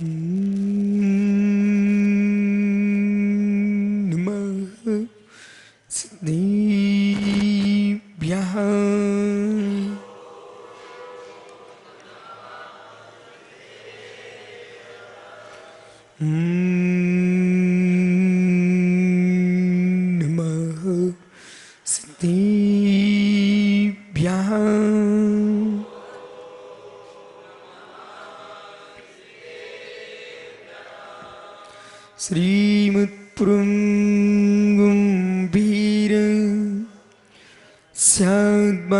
नमः सिद्धेभ्यः नमः सिद्धेभ्यः श्रीमत्पुरंगुंभीर स्याद्बाहुविलाञ्छिनं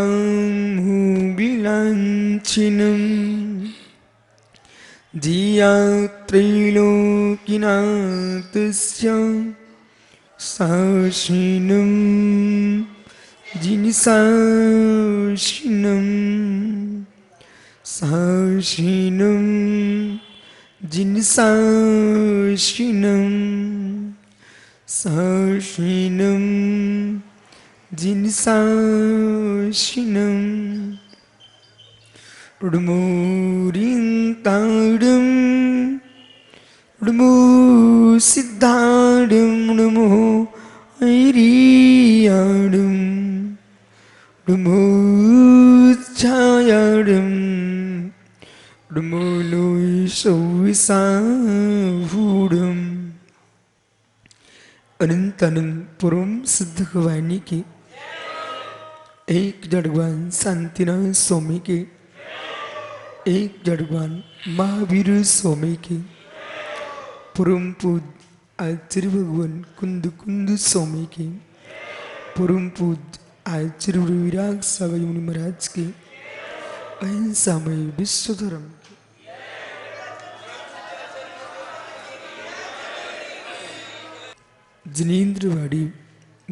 धिया त्रैलोक्यनाथस्य साक्षिणं जिनसाक्षिणं साक्षिणं जिनसाक्षिणं साक्षिणं जिनसाक्षिणं उडमोरिंताडं उडमो सिद्धाडं उडमो ऐरियाडं उडमो छायाडं उडमो लोई सौविसाहूडं अनंत अनंत पुरम सिद्ध भवानी की एक जड़वान शांतिनाथ स्वामी के एक जड़वान महावीर स्वामी के परम पूज आचार्य भगवान कुंद कुंद स्वामी के परम पूज आचार्य विराग सागर मुनि महाराज के अहिंसामय विश्व धर्म जिनेन्द्रवाड़ी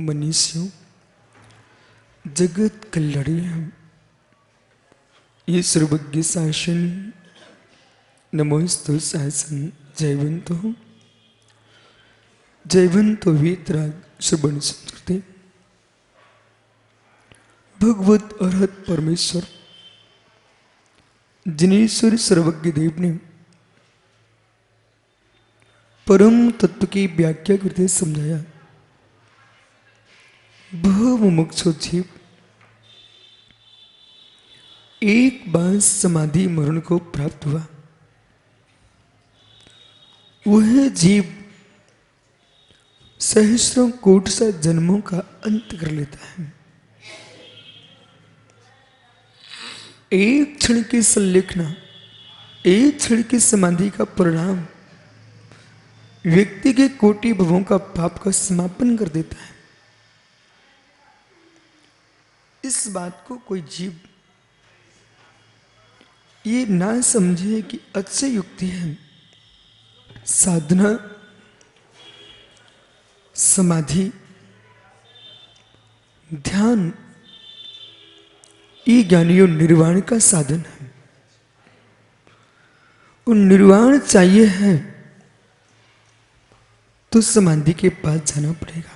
मनीषियों जगत कल्याणी हम ये सर्वज्ञ शासन नमोस्तु शासन जयवंतो वेतराग श्रवण संस्कृति भगवत अरहत परमेश्वर जिनेश्वर सर्वज्ञ देव ने परम तत्व की व्याख्या करते समझाया। बहुमुमुक्षु जीव एक बार समाधि मरण को प्राप्त हुआ, वह जीव सहस्रों कोटि सा जन्मों का अंत कर लेता है। एक क्षण की संलेखना, एक क्षण की समाधि का परिणाम व्यक्ति के कोटि भवों का पाप का समापन कर देता है। इस बात को कोई जीव ये ना समझे कि अच्छी युक्ति है, साधना समाधि ध्यान ये ज्ञानियों निर्वाण का साधन है। और निर्वाण चाहिए है तो समाधि के पास जाना पड़ेगा।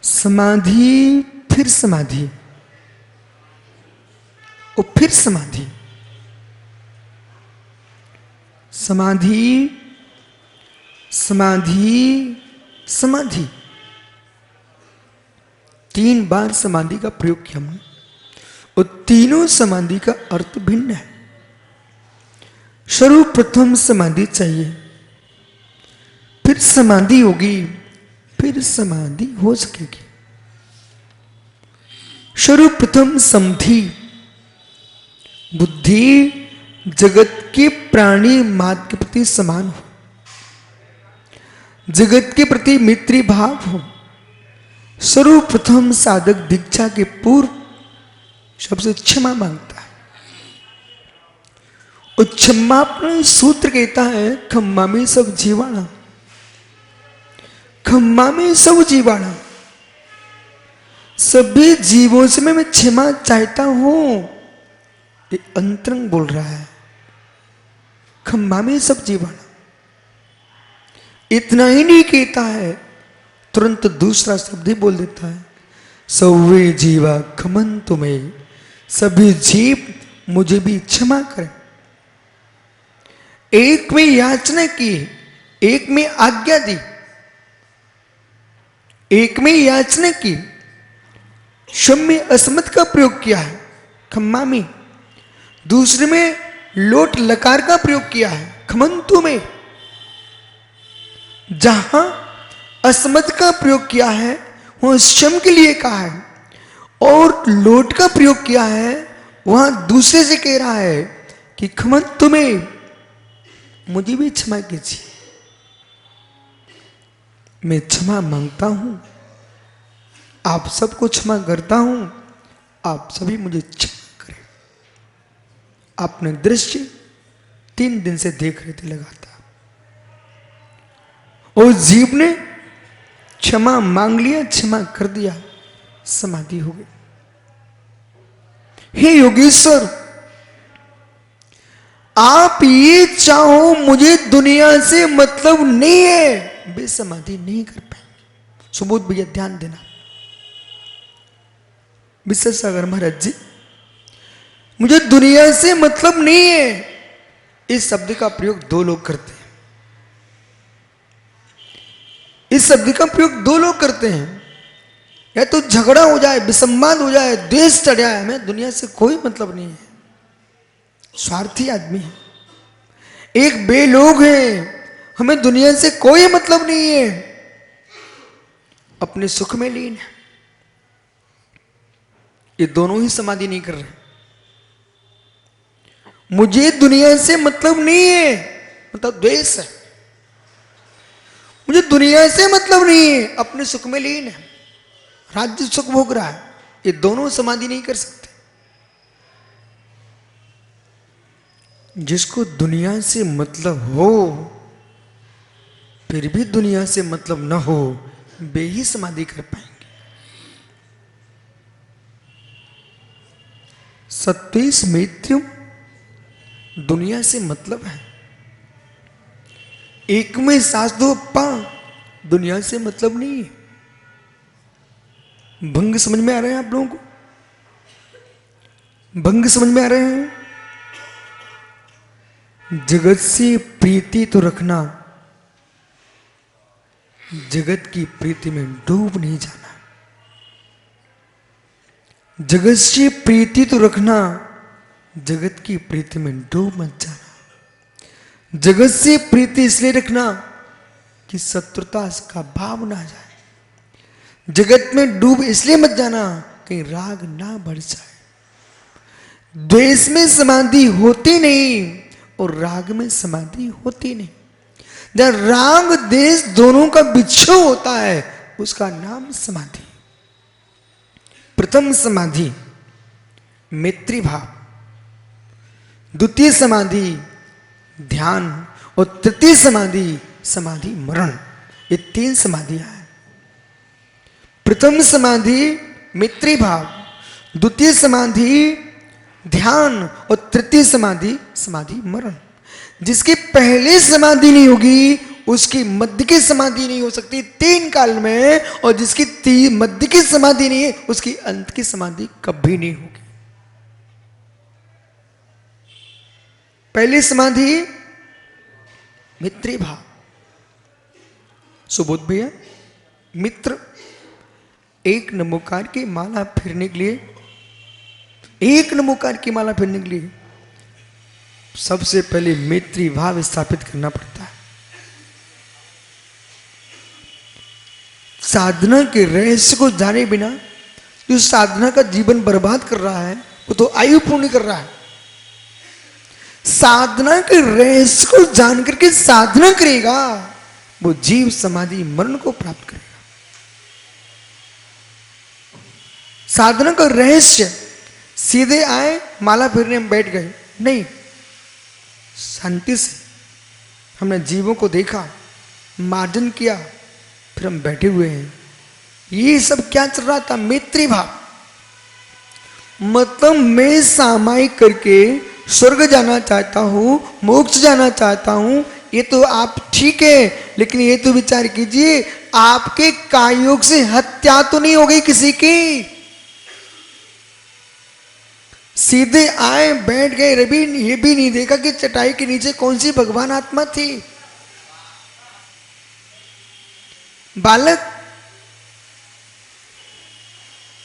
समाधि फिर समाधि और फिर समाधि, समाधि समाधि समाधि, 3 बार समाधि का प्रयोग किया हमने और तीनों समाधि का अर्थ भिन्न है। सर्वप्रथम समाधि चाहिए, फिर समाधि होगी, फिर समाधि हो सकेगी। सर्वप्रथम समधि, बुद्धि जगत के प्राणी मात्र के प्रति समान हो, जगत के प्रति मैत्री भाव हो। सर्वप्रथम साधक दीक्षा के पूर्व सबसे क्षमा मांगता है और क्षमापण सूत्र कहता है खम्मा में सब जीवाणा, खम्मा में सब जीवाणा, सभी जीवों से मैं क्षमा चाहता हूं। ये अंतरंग बोल रहा है, खम्मा में सब जीवाणा। इतना ही नहीं कहता है, तुरंत दूसरा शब्द ही बोल देता है, सौवे जीवा खमन तुम्हें, सभी जीव मुझे भी क्षमा करें। एक में याचना की, एक में आज्ञा दी। एक में याचना की, शम में असमत का प्रयोग किया है, खम्मा में। दूसरे में लोट लकार का प्रयोग किया है, खमंतु में। जहां असमत का प्रयोग किया है वहां शम के लिए कहा है, और लोट का प्रयोग किया है वहां दूसरे से कह रहा है कि खमंतु में मुझे भी क्षमा कीजिए, मैं क्षमा मांगता हूं, आप सबको क्षमा करता हूं, आप सभी मुझे क्षमा करें। आपने दृश्य 3 दिन से देख रहे थे लगातार, और जीव ने क्षमा मांग लिया, क्षमा कर दिया, समाधि हो गई। हे योगेश्वर, आप ये चाहो मुझे दुनिया से मतलब नहीं है, वे समाधि नहीं कर पाएंगे। सुबोध भैया ध्यान देना। विश्व सागर महाराज जी, मुझे दुनिया से मतलब नहीं है, इस शब्द का प्रयोग 2 लोग करते हैं। इस शब्द का प्रयोग 2 लोग करते हैं। या तो झगड़ा हो जाए, विसंवाद हो जाए, द्वेष चढ़ जाए, हमें दुनिया से कोई मतलब नहीं है, स्वार्थी आदमी है। एक बेलोग है, हमें दुनिया से कोई मतलब नहीं है, अपने सुख में लीन है। ये दोनों ही समाधि नहीं कर रहे। मुझे दुनिया से मतलब नहीं है मतलब द्वेष है, मुझे दुनिया से मतलब नहीं है, अपने सुख में लीन है, राज्य सुख भोग रहा है। ये दोनों समाधि नहीं कर सकते। जिसको दुनिया से मतलब हो फिर भी दुनिया से मतलब न हो, वे ही समाधि कर पाएंगे। सत्वेश मैत्र्यम दुनिया से मतलब है। एक में शास्त्रोपा दुनिया से मतलब नहीं है। भंग समझ में आ रहे हैं आप लोगों को? भंग समझ में आ रहे हैं? जगत से प्रीति तो रखना, जगत की प्रीति में डूब नहीं जाना। जगत से प्रीति तो रखना, जगत की प्रीति में डूब मत जाना। जगत से प्रीति इसलिए रखना कि शत्रुता का भाव ना जाए। जगत में डूब इसलिए मत जाना कहीं राग ना बढ़ जाए। द्वेष में समाधि होती नहीं और राग में समाधि होती नहीं। जब राग द्वेष दोनों का विच्छेद होता है उसका नाम समाधि। प्रथम समाधि मैत्री भाव, द्वितीय समाधि ध्यान, और तृतीय समाधि समाधि मरण। ये 3 समाधियां हैं। प्रथम समाधि मैत्री भाव, द्वितीय समाधि ध्यान, और तृतीय समाधि समाधि मरण। जिसकी पहले समाधि नहीं होगी उसकी मध्य की समाधि नहीं हो सकती 3 काल में, और जिसकी मध्य की समाधि नहीं है उसकी अंत की समाधि कभी नहीं होगी। पहली समाधि मित्री भाव। सुबोध भैया, मित्र एक नमोकार की माला फिरने के लिए, एक नमोकार की माला फिरने के लिए सबसे पहले मैत्री भाव स्थापित करना पड़ता है। साधना के रहस्य को जाने बिना जो साधना का जीवन बर्बाद कर रहा है वो तो आयु पूर्ण कर रहा है। साधना के रहस्य को जान करके साधना करेगा वो जीव समाधि मरण को प्राप्त करेगा। साधना का रहस्य सीधे आए माला फिरने में बैठ गए नहीं, शांति से हमने जीवों को देखा, मार्जन किया, फिर हम बैठे हुए हैं। ये सब क्या चल रहा था? मैत्री भाव। मतलब मैं सामायिक करके स्वर्ग जाना चाहता हूं, मोक्ष जाना चाहता हूं, ये तो आप ठीक है, लेकिन ये तो विचार कीजिए आपके कायोग से हत्या तो नहीं हो गई किसी की? सीधे आए बैठ गए, रवि ये भी नहीं देखा कि चटाई के नीचे कौन सी भगवान आत्मा थी। बालक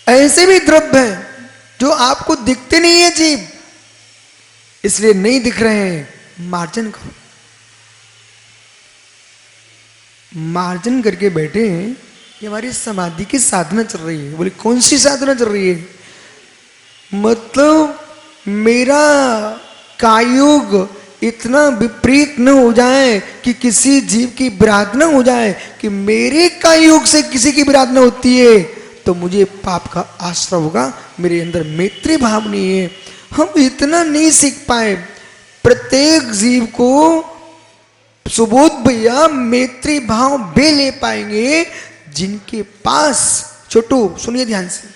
ऐसे भी द्रव्य है जो आपको दिखते नहीं है जीव, इसलिए नहीं दिख रहे हैं, मार्जन करो। मार्जन करके बैठे हैं, ये हमारी समाधि की साधना चल रही है। बोले कौन सी साधना चल रही है? मतलब मेरा कायुग इतना विपरीत न हो जाए कि किसी जीव की विराट न हो जाए, कि मेरे कायुग से किसी की विराट न होती है तो मुझे पाप का आश्रय होगा, मेरे अंदर मैत्री भाव नहीं है। हम इतना नहीं सीख पाए। प्रत्येक जीव को सुबोध भैया मैत्री भाव वे ले पाएंगे जिनके पास, छोटू सुनिए ध्यान से,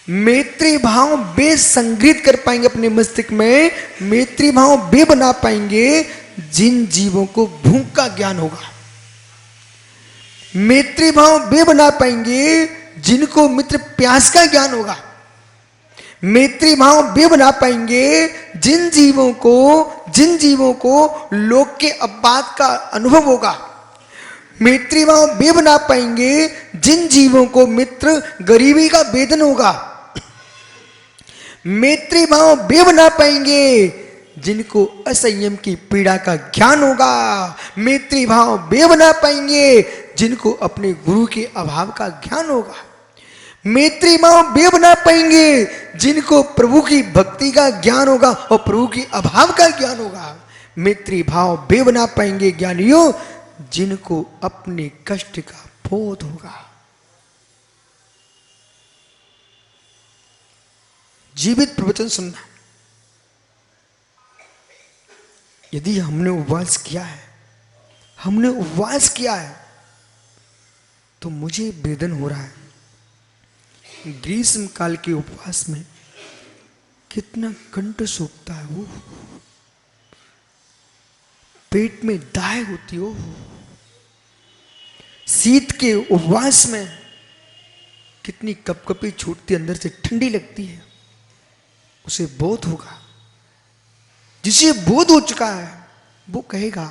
मैत्री भाव वे संग्रहित कर पाएंगे अपने मस्तिष्क में, मैत्री भाव वे बना पाएंगे जिन जीवों को भूख का ज्ञान होगा। मैत्री भाव वे बना पाएंगे जिनको मित्र प्यास का ज्ञान होगा। मैत्री भाव वे बना पाएंगे जिन जीवों को लोक के अपवाद का अनुभव होगा। मैत्री भाव वे बना पाएंगे जिन जीवों को मित्र गरीबी का वेदन होगा। मैत्री भाव वे बना पाएंगे जिनको असंयम की पीड़ा का ज्ञान होगा। मैत्री भाव वे बना पाएंगे जिनको अपने गुरु के अभाव का ज्ञान होगा। मैत्री भाव वे बना पाएंगे जिनको प्रभु की भक्ति का ज्ञान होगा और प्रभु के अभाव का ज्ञान होगा। मैत्री भाव वे बना पाएंगे ज्ञानियों जिनको अपने कष्ट का बोध होगा। जीवित प्रवचन सुनना। यदि हमने उपवास किया है तो मुझे वेदन हो रहा है। ग्रीष्म काल के उपवास में कितना कंठ सूखता है, वो पेट में दाह होती हो। शीत के उपवास में कितनी कपकपी छूटती, अंदर से ठंडी लगती है। उसे बोध होगा। जिसे बोध हो चुका है वो कहेगा,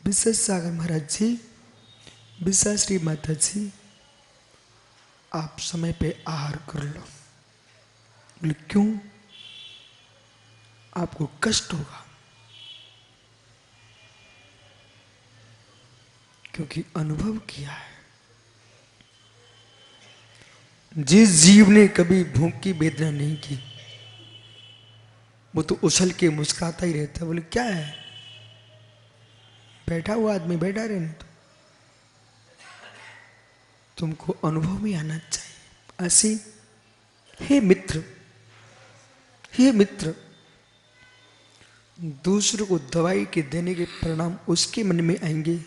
विश्व सागर महाराज जी, विश्व श्री माता जी, आप समय पे आहार कर लो। बोले क्यों? आपको कष्ट होगा। क्योंकि अनुभव किया है। जिस जीव ने कभी भूख की वेदना नहीं की वो तो उछल के मुस्कुराता ही रहता है। बोले क्या है, बैठा हुआ आदमी बैठा रहने तो, तुमको अनुभव में आना चाहिए। ऐसे हे मित्र, दूसरों को दवाई के देने के परिणाम उसके मन में आएंगे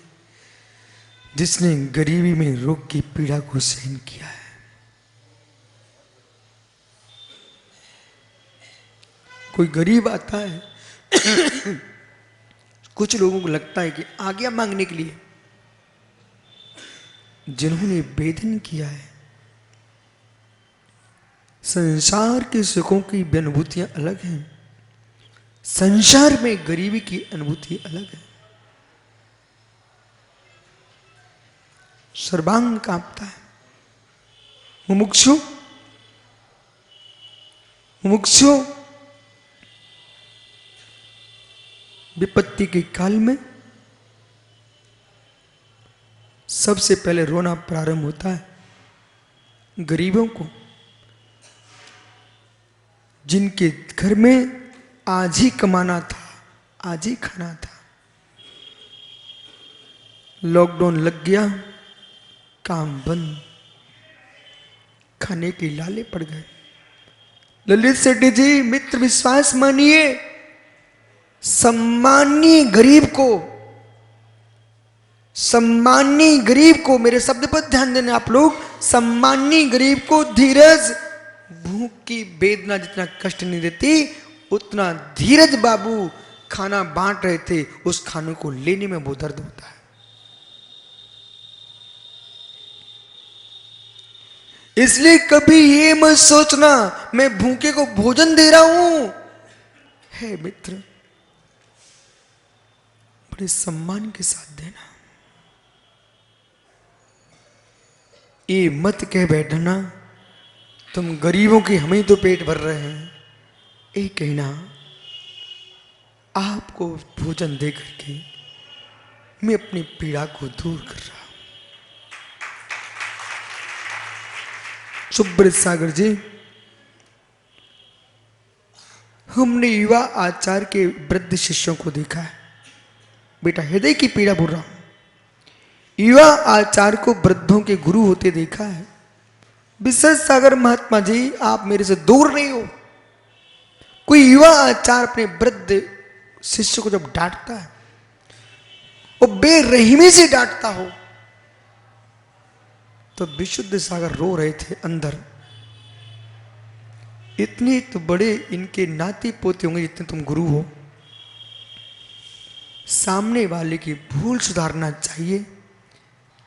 जिसने गरीबी में रोग की पीड़ा को सहन किया है। कोई गरीब आता है कुछ लोगों को लगता है कि आज्ञा मांगने के लिए, जिन्होंने वेदन किया है, संसार के सुखों की अनुभूतियां अलग हैं, संसार में गरीबी की अनुभूति अलग है। सर्वांग कांपता है। मुमुक्षु विपत्ति के काल में सबसे पहले रोना प्रारंभ होता है गरीबों को, जिनके घर में आज ही कमाना था, आज ही खाना था। लॉकडाउन लग गया, काम बंद, खाने के लाले पड़ गए। ललित सेठी जी, मित्र विश्वास मानिए, सम्मानीय गरीब को, मेरे शब्द पर ध्यान देना आप लोग, सम्मानीय गरीब को धीरज भूख की वेदना जितना कष्ट नहीं देती, उतना धीरज बाबू खाना बांट रहे थे, उस खाने को लेने में बहुत दर्द होता है। इसलिए कभी ये मत सोचना मैं भूखे को भोजन दे रहा हूं। है मित्र, बड़े सम्मान के साथ देना। ये मत कह बैठना तुम गरीबों की हम ही तो पेट भर रहे हैं। ये कहना आपको भोजन दे करके मैं अपनी पीड़ा को दूर कर रहा हूं। सुब्रत सागर जी, हमने युवा आचार्य के वृद्ध शिष्यों को देखा है। बेटा हृदय की पीड़ा बोल रहा हूं। युवा आचार्य को वृद्धों के गुरु होते देखा है। विश्व सागर महात्मा जी, आप मेरे से दूर नहीं हो। कोई युवा आचार्य अपने वृद्ध शिष्य को जब डांटता है, वो बेरहमी से डांटता हो, तो विशुद्ध सागर रो रहे थे अंदर। इतने तो बड़े इनके नाती पोते होंगे जितने तुम गुरु हो। सामने वाले की भूल सुधारना चाहिए,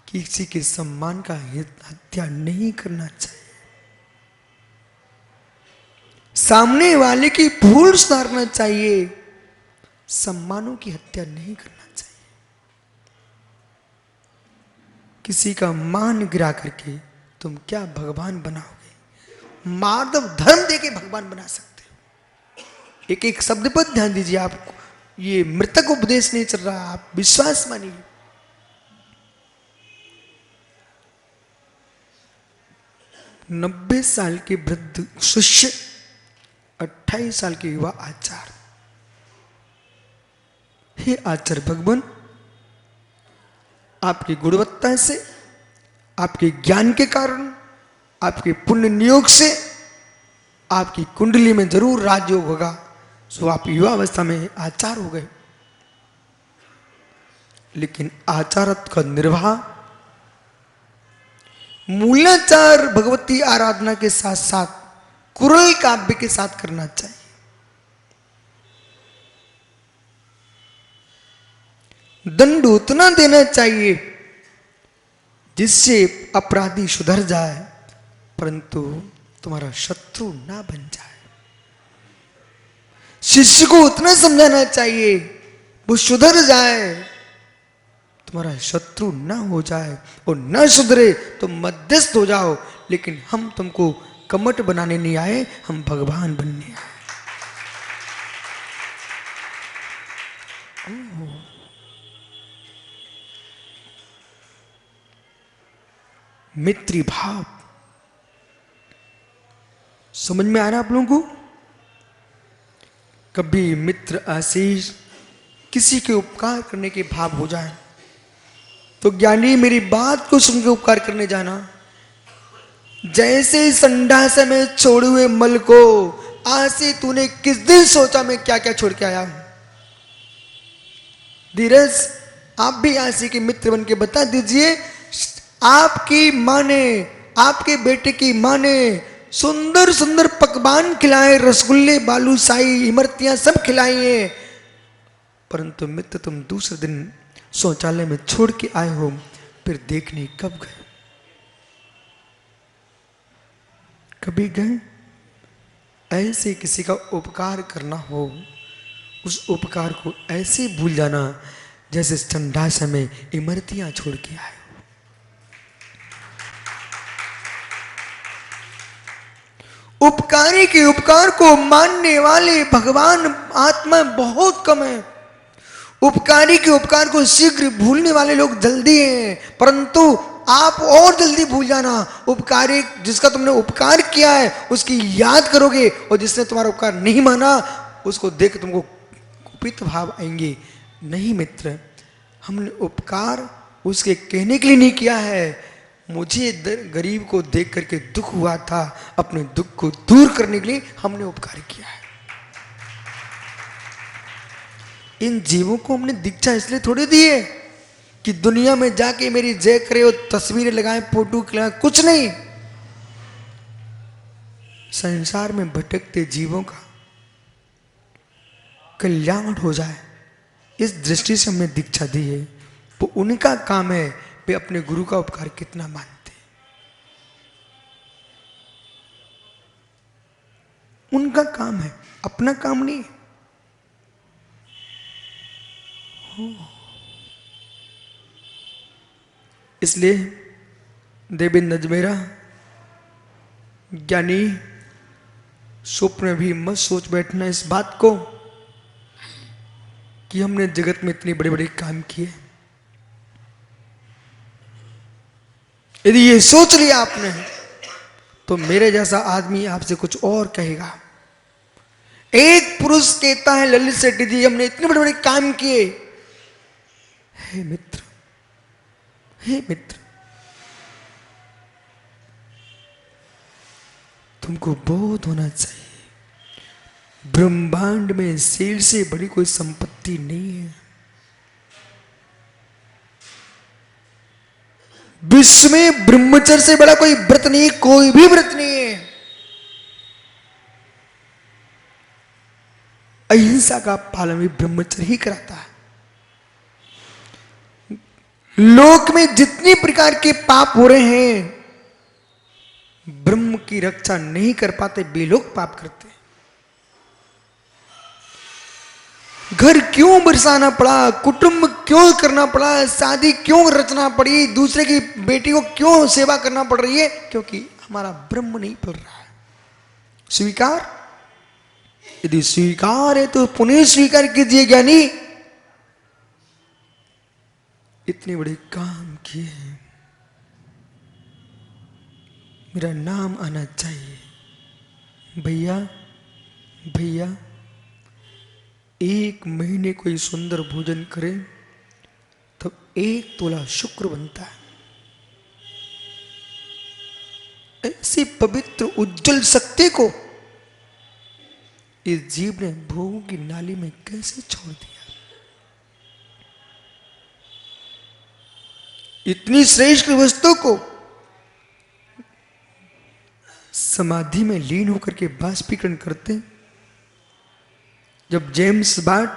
किसी के सम्मान का हत्या नहीं करना चाहिए। सामने वाले की भूल सुधारना चाहिए, सम्मानों की हत्या नहीं करना चाहिए। किसी का मान गिरा करके तुम क्या भगवान बनाओगे? माधव धर्म देके भगवान बना सकते हो। एक एक शब्द पर ध्यान दीजिए। आपको ये मृतक उपदेश नहीं चल रहा, आप विश्वास मानिए। नब्बे साल के वृद्ध शिष्य, 28 साल के युवा आचार्य। हे आचार्य भगवान, आपकी गुणवत्ता से, आपके ज्ञान के कारण, आपके पुण्य नियोग से आपकी कुंडली में जरूर राजयोग होगा। सो आप युवा अवस्था में आचार हो गए, लेकिन आचारत्व का निर्वाह मूलाचार भगवती आराधना के साथ साथ कुरल काव्य के साथ करना चाहिए। दंड उतना देना चाहिए जिससे अपराधी सुधर जाए, परंतु तुम्हारा शत्रु ना बन जाए। शिष्य को उतना समझाना चाहिए वो सुधर जाए, तुम्हारा शत्रु ना हो जाए, और न सुधरे तो मध्यस्थ हो जाओ। लेकिन हम तुमको कमट बनाने नहीं आए, हम भगवान बनने आए। मित्री भाव समझ में आ रहा आप लोगों को? कभी मित्र आशीष किसी के उपकार करने के भाव हो जाए तो ज्ञानी मेरी बात को सुन के उपकार करने जाना। जैसे संडास में छोड़े हुए मल को आशी तूने किस दिन सोचा मैं क्या क्या छोड़ के आया हूं। धीरज, आप भी आशी के मित्र बन के बता दीजिए। आपकी मां ने, आपके बेटे की मां ने सुंदर सुंदर पकवान खिलाए, रसगुल्ले, बालूशाही, इमरतियां सब खिलाई हैं, परंतु मित्र तुम दूसरे दिन शौचालय में छोड़ के आए हो। फिर देखने कब गए? कभी गए? ऐसे किसी का उपकार करना हो, उस उपकार को ऐसे भूल जाना जैसे संडास में इमरतियां छोड़ के आए। उपकारी के उपकार को मानने वाले भगवान आत्मा बहुत कम है। उपकारी के उपकार को शीघ्र भूलने वाले लोग जल्दी हैं, परंतु आप और जल्दी भूल जाना। उपकारी जिसका तुमने उपकार किया है उसकी याद करोगे, और जिसने तुम्हारा उपकार नहीं माना उसको देख तुमको कुपित भाव आएंगे। नहीं मित्र, हमने उपकार उसके कहने के लिए नहीं किया है। मुझे गरीब को देख करके दुख हुआ था, अपने दुख को दूर करने के लिए हमने उपकार किया है। इन जीवों को हमने दीक्षा इसलिए थोड़ी दी है कि दुनिया में जाके मेरी जय करे और तस्वीरें लगाएं, फोटो लगाएं, कुछ नहीं। संसार में भटकते जीवों का कल्याण हो जाए, इस दृष्टि से हमने दीक्षा दी है। वो उनका काम है वे अपने गुरु का उपकार कितना मानते। उनका काम है, अपना काम नहीं। इसलिए देवेंद्र अजमेरा ज्ञानी स्वप्न में भी मत सोच बैठना इस बात को कि हमने जगत में इतने बड़े बड़े काम किए। यदि ये सोच लिया आपने तो मेरे जैसा आदमी आपसे कुछ और कहेगा। एक पुरुष कहता है ललित शेट्टी जी हमने इतने बड़े बड़े काम किए। हे मित्र, हे मित्र, तुमको बोध होना चाहिए ब्रह्मांड में शेर से बड़ी कोई संपत्ति नहीं है। विश्व में ब्रह्मचर्य से बड़ा कोई व्रत नहीं, कोई भी व्रत नहीं है। अहिंसा का पालन भी ब्रह्मचर्य ही कराता है। लोक में जितनी प्रकार के पाप हो रहे हैं ब्रह्म की रक्षा नहीं कर पाते, बेलोक पाप करते। घर क्यों बरसाना पड़ा, कुटुंब क्यों करना पड़ा, शादी क्यों रचना पड़ी, दूसरे की बेटी को क्यों सेवा करना पड़ रही है? क्योंकि हमारा ब्रह्म नहीं पल रहा है। स्वीकार, यदि स्वीकार है तो पुनः स्वीकार कीजिए ज्ञानी। इतने बड़े काम किए हैं, मेरा नाम आना चाहिए। भैया भैया, एक महीने कोई सुंदर भोजन करे तो 1 तोला शुक्र बनता है। ऐसी पवित्र उज्जवल शक्ति को इस जीव ने भोगों की नाली में कैसे छोड़ दिया? इतनी श्रेष्ठ वस्तु को समाधि में लीन होकर के बाष्पीकरण करते। जब जेम्स बाट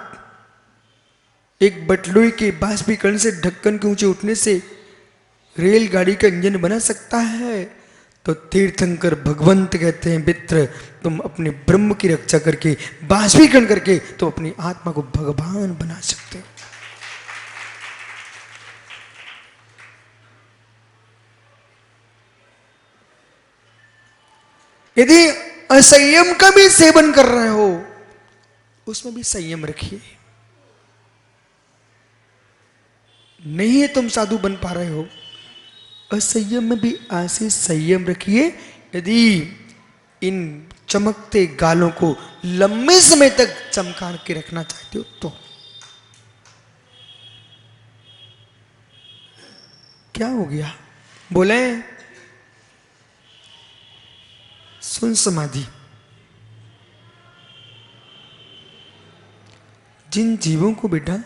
एक बटलुई के बाष्पीकरण से ढक्कन के ऊंचे उठने से रेलगाड़ी का इंजन बना सकता है, तो तीर्थंकर भगवंत कहते हैं मित्र तुम अपने ब्रह्म की रक्षा करके बाष्पीकरण करके तुम अपनी आत्मा को भगवान बना सकते हो। यदि असंयम का भी सेवन कर रहे हो उसमें भी संयम रखिए। नहीं है तुम साधु बन पा रहे हो, असंयम में भी ऐसे संयम रखिए। यदि इन चमकते गालों को लंबे समय तक चमका के रखना चाहते हो तो क्या हो गया? बोले सुन समाधि। जिन जीवों को बेटा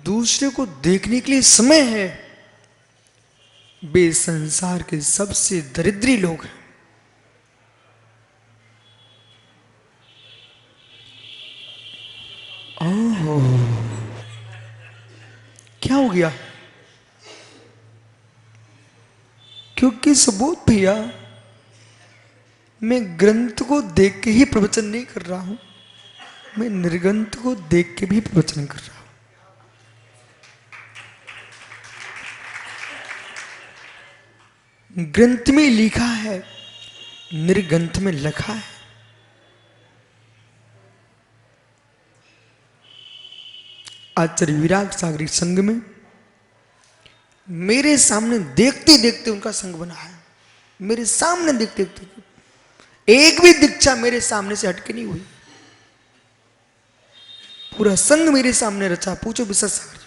दूसरे को देखने के लिए समय है वे संसार के सबसे दरिद्री लोग हैं। ओह, क्या हो गया? क्योंकि सबूत भैया मैं ग्रंथ को देख के ही प्रवचन नहीं कर रहा हूं, मैं निर्ग्रंथ को देख के भी प्रवचन कर रहा हूं। ग्रंथ में लिखा है, निर्ग्रंथ में लिखा है। आचार्य विराग सागरी संघ में मेरे सामने देखते देखते उनका संघ बना है। मेरे सामने देखते देखते एक भी दीक्षा मेरे सामने से हटके नहीं हुई। पूरा संघ मेरे सामने रचा। पूछो विशेष सागर जी।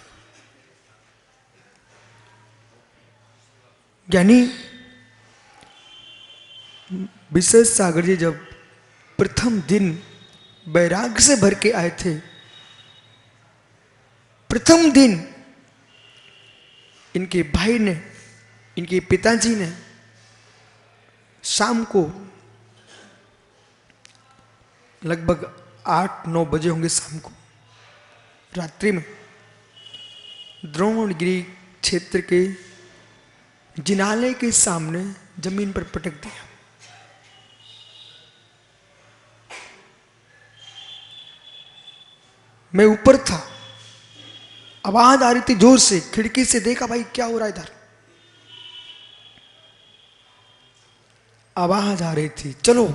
ज्ञानी विशेष सागर जी जब प्रथम दिन वैराग्य से भर के आए थे, प्रथम दिन इनके भाई ने, इनके पिताजी ने शाम को लगभग 8-9 बजे होंगे, शाम को रात्रि में द्रोणगिरी क्षेत्र के जिनालय के सामने जमीन पर पटक दिया। मैं ऊपर था, आवाज आ रही थी जोर से, खिड़की से देखा भाई क्या हो रहा है इधर, आवाज आ रही थी चलो।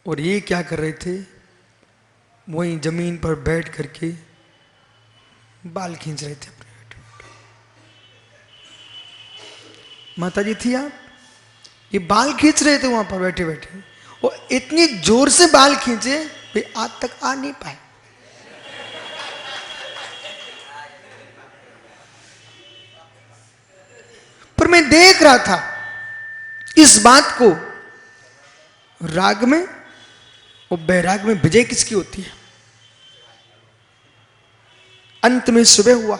और ये क्या कर रहे थे, वहीं जमीन पर बैठ करके बाल खींच रहे थे अपने। माता जी थी आप, ये बाल खींच रहे थे वहां पर बैठे बैठे, और इतनी जोर से बाल खींचे वे आज तक आ नहीं पाए। पर मैं देख रहा था इस बात को, राग में और बैराग में विजय किसकी होती है। अंत में सुबह हुआ,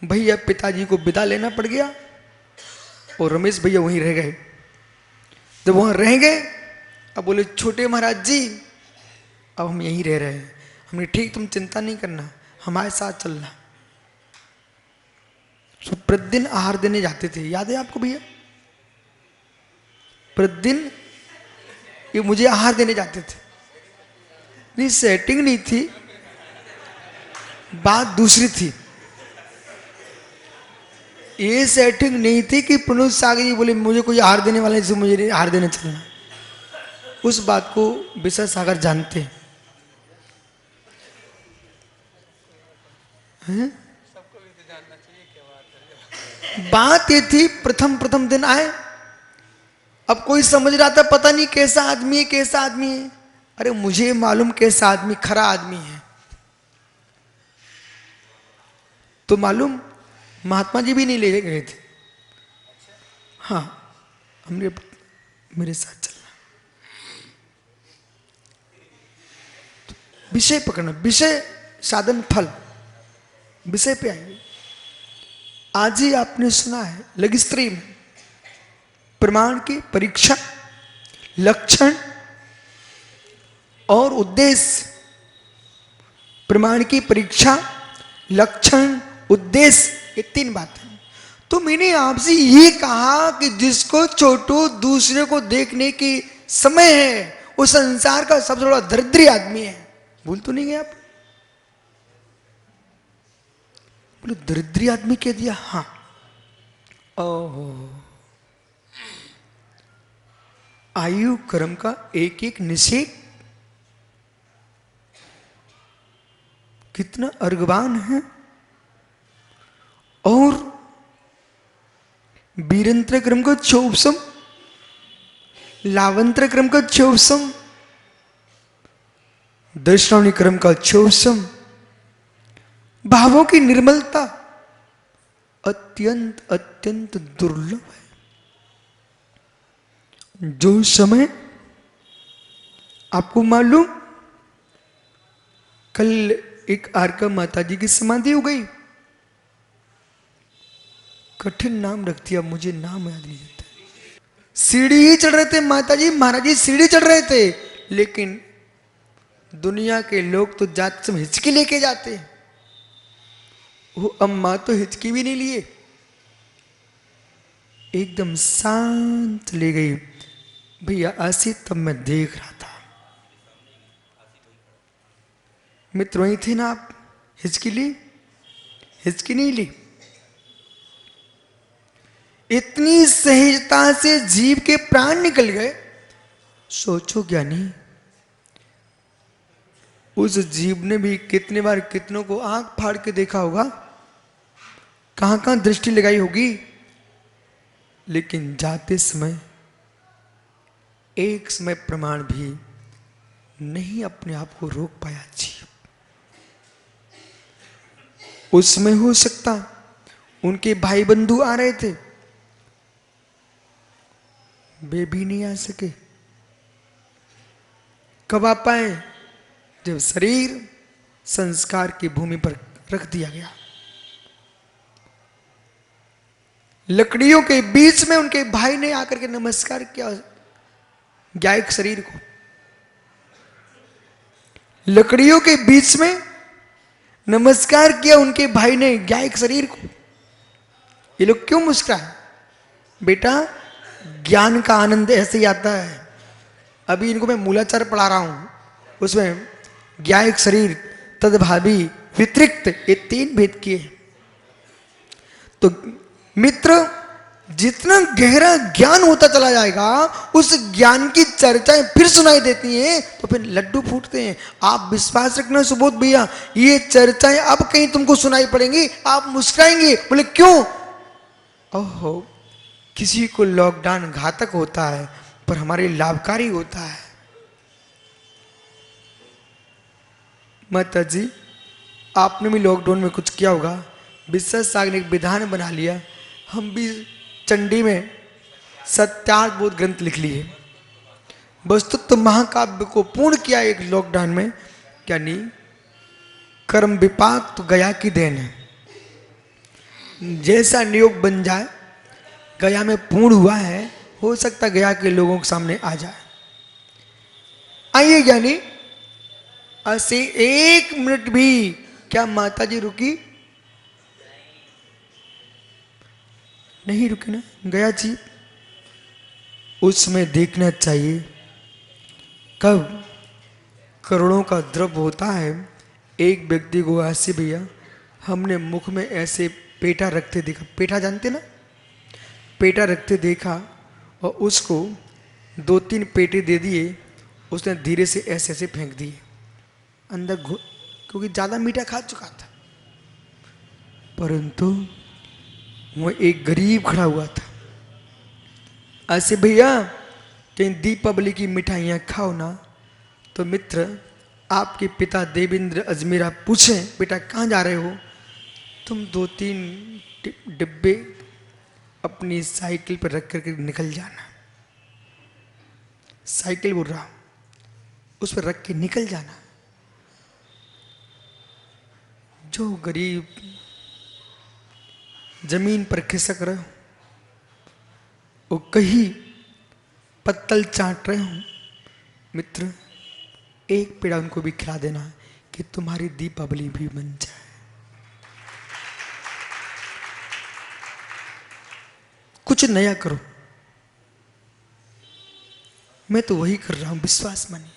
भैया पिताजी को विदा लेना पड़ गया और रमेश भैया वहीं रह गए। जब वहां रह गए, अब बोले छोटे महाराज जी अब हम यहीं रह रहे हैं। हमने ठीक, तुम चिंता नहीं करना, हमारे साथ चलना। तो प्रतिदिन आहार देने जाते थे, याद है आपको भैया? प्रतिदिन ये मुझे आहार देने जाते थे। नहीं, सेटिंग नहीं थी, बात दूसरी थी। ये सेटिंग नहीं थी कि प्रनोद सागर जी बोले मुझे कोई आहार देने वाला है, मुझे आहार देने चलना। उस बात को विशा सागर जानते हैं। बात ये थी, प्रथम दिन आए, अब कोई समझ रहा था पता नहीं कैसा आदमी है, कैसा आदमी है। अरे मुझे मालूम कैसा आदमी, खरा आदमी है। तो मालूम महात्मा जी भी नहीं ले गए थे। हाँ, हमने मेरे साथ चलना, विषय पकड़ना, विषय साधन फल, विषय पे आएंगे। आज ही आपने सुना है लघिस्त्री में प्रमाण की परीक्षा, लक्षण और उद्देश्य। प्रमाण की परीक्षा, लक्षण, उद्देश्य, ये तीन बातें। तो मैंने आपसे ये कहा कि जिसको छोटू दूसरे को देखने की समय है वो संसार का सबसे बड़ा दरिद्री आदमी है। भूल तो नहीं गए आप? बोले दरिद्री आदमी कह दिया? हाँ। ओहो, आयु कर्म का एक एक निषेध, कितना अर्गवान है। और वीरंत्र क्रम का चौपसम, लावंत्र क्रम का चौपसम, दर्शनावली क्रम का चौपसम। भावों की निर्मलता अत्यंत अत्यंत दुर्लभ है। जो समय आपको मालूम, कल एक आरका माता जी की समाधि हो गई। कठिन नाम रख दिया, मुझे नाम याद नहीं रहता। सीढ़ी ही चढ़ रहे थे माता जी, महाराज जी सीढ़ी चढ़ रहे थे, लेकिन दुनिया के लोग तो जाते समय हिचकी लेके जाते, वो अम्मा तो हिचकी भी नहीं लिए, एकदम शांत ले गई। भैया ऐसी तब मैं देख रहा था, मित्र वही थे ना आप? हिचकी ली? हिचकी नहीं ली। इतनी सहजता से जीव के प्राण निकल गए। सोचो ज्ञानी, उस जीव ने भी कितने बार कितनों को आंख फाड़ के देखा होगा, कहां कहां दृष्टि लगाई होगी, लेकिन जाते समय एक समय प्रमाण भी नहीं अपने आप को रोक पाया जीव। उसमें हो सकता उनके भाई बंधु आ रहे थे, वे भी नहीं आ सके। कब आ पाए? जब शरीर संस्कार की भूमि पर रख दिया गया। लकड़ियों के बीच में उनके भाई ने आकर के नमस्कार किया गायक शरीर को। लकड़ियों के बीच में नमस्कार किया उनके भाई ने गायक शरीर को। ये लोग क्यों मुस्कुराए? बेटा ज्ञान का आनंद ऐसे ही आता है। अभी इनको मैं मूलाचार पढ़ा रहा हूं, उसमें ज्ञायक शरीर, तदभावी, वितरिक्त, ये 3 भेद किए। तो मित्र, जितना गहरा ज्ञान होता चला जाएगा, उस ज्ञान की चर्चाएं फिर सुनाई देती हैं, तो फिर लड्डू फूटते हैं। आप विश्वास रखना सुबोध भैया, ये चर्चाएं अब कहीं तुमको सुनाई पड़ेंगी, आप मुस्कुराएंगे। बोले क्यों? ओहो, किसी को लॉकडाउन घातक होता है, पर हमारे लिए लाभकारी होता है। माता जी, आपने भी लॉकडाउन में कुछ किया होगा। विश्वास सागर ने एक विधान बना लिया, हम भी चंडी में सत्यार्थ ग्रंथ लिख लिए। वस्तुतः महाकाव्य को पूर्ण किया एक लॉकडाउन में, यानी कर्म विपाक तो गया की देन है। जैसा नियोग बन जाए, गया में पूर्ण हुआ है, हो सकता गया के लोगों के सामने आ जाए। आइए यानी ऐसे 1 मिनट भी, क्या माता जी रुकी? नहीं रुकी ना, गया जी। उसमें देखना चाहिए कब करोड़ों का द्रव्य होता है। एक व्यक्ति को ऐसे भैया हमने मुख में ऐसे पेटा रखते देखा, पेटा जानते ना, पेटा रखते देखा, और उसको 2-3 पेटे दे दिए, उसने धीरे से ऐसे ऐसे फेंक दिए अंदर, क्योंकि ज्यादा मीठा खा चुका था। परंतु वो एक गरीब खड़ा हुआ था। ऐसे भैया कहीं दीपावली की मिठाइयाँ खाओ ना, तो मित्र आपके पिता देवेंद्र अजमेरा पूछे, बेटा कहाँ जा रहे हो? तुम 2-3 डिब्बे अपनी साइकिल पर रख करके निकल जाना। साइकिल बोल रहा, उस पर रख के निकल जाना। जो गरीब जमीन पर खिसक रहे हो, वो कहीं पत्तल चाट रहे हो, मित्र एक पेड़ा उनको भी खिला देना कि तुम्हारी दीपावली भी बन जाए। कुछ नया करो। मैं तो वही कर रहा हूं, विश्वास मानिए।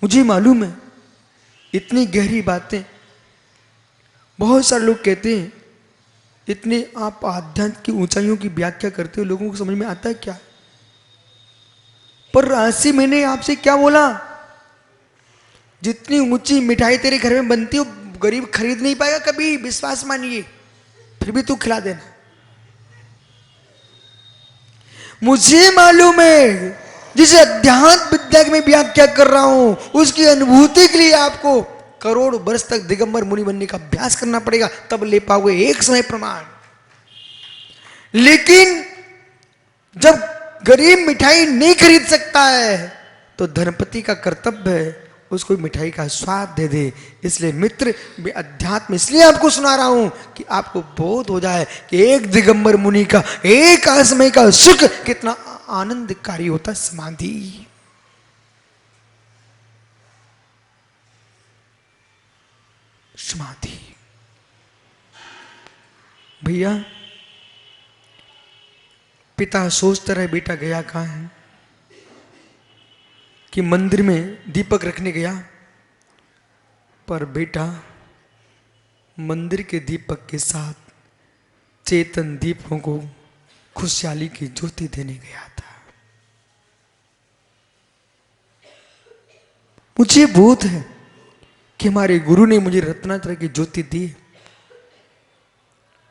मुझे मालूम है इतनी गहरी बातें, बहुत सारे लोग कहते हैं इतने आप आध्यात्म की ऊंचाइयों की व्याख्या करते हो, लोगों को समझ में आता है क्या? पर राशि मैंने आपसे क्या बोला? जितनी ऊंची मिठाई तेरे घर में बनती हो, गरीब खरीद नहीं पाएगा कभी, विश्वास मानिए। फिर भी तू खिला देना। मुझे मालूम है जिसे अध्यात्म विद्या में व्याख्या कर रहा हूं, उसकी अनुभूति के लिए आपको करोड़ वर्ष तक दिगंबर मुनि बनने का अभ्यास करना पड़ेगा, तब ले पाओगे एक समय प्रमाण। लेकिन जब गरीब मिठाई नहीं खरीद सकता है, तो धनपति का कर्तव्य है उसको मिठाई का स्वाद दे दे। इसलिए मित्र, मैं अध्यात्म इसलिए आपको सुना रहा हूं कि आपको बोध हो जाए कि एक दिगंबर मुनि का एक समय का सुख कितना आनंदकारी होता। समाधि, समाधि। भैया पिता सोचता रहे बेटा गया कहां है, कि मंदिर में दीपक रखने गया, पर बेटा मंदिर के दीपक के साथ चेतन दीपों को खुशहाली की ज्योति देने गया था। मुझे बोध है कि हमारे गुरु ने मुझे रत्नात्रय की ज्योति दी।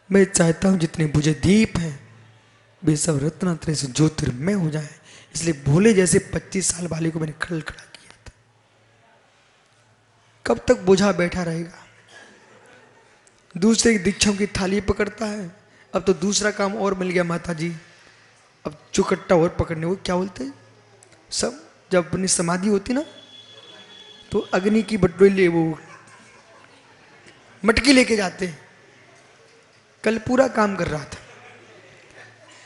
मैं चाहता हूं जितने बुझे दीप हैं वे सब रत्नात्रय से ज्योतिर्मय हो जाए। इसलिए भोले जैसे 25 साल वाले को मैंने खड़ा किया था। कब तक बोझा बैठा रहेगा? दूसरे की दीक्षाओं की थाली पकड़ता है। अब तो दूसरा काम और मिल गया माता जी, अब चुकट्टा और पकड़ने को क्या बोलते हैं सब। जब अपनी समाधि होती ना, तो अग्नि की बटोली वो मटकी लेके जाते हैं। कल पूरा काम कर रहा था,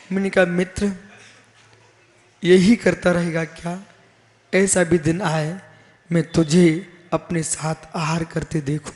मैंने कहा मित्र यही करता रहेगा क्या? ऐसा भी दिन आए मैं तुझे अपने साथ आहार करते देखूं।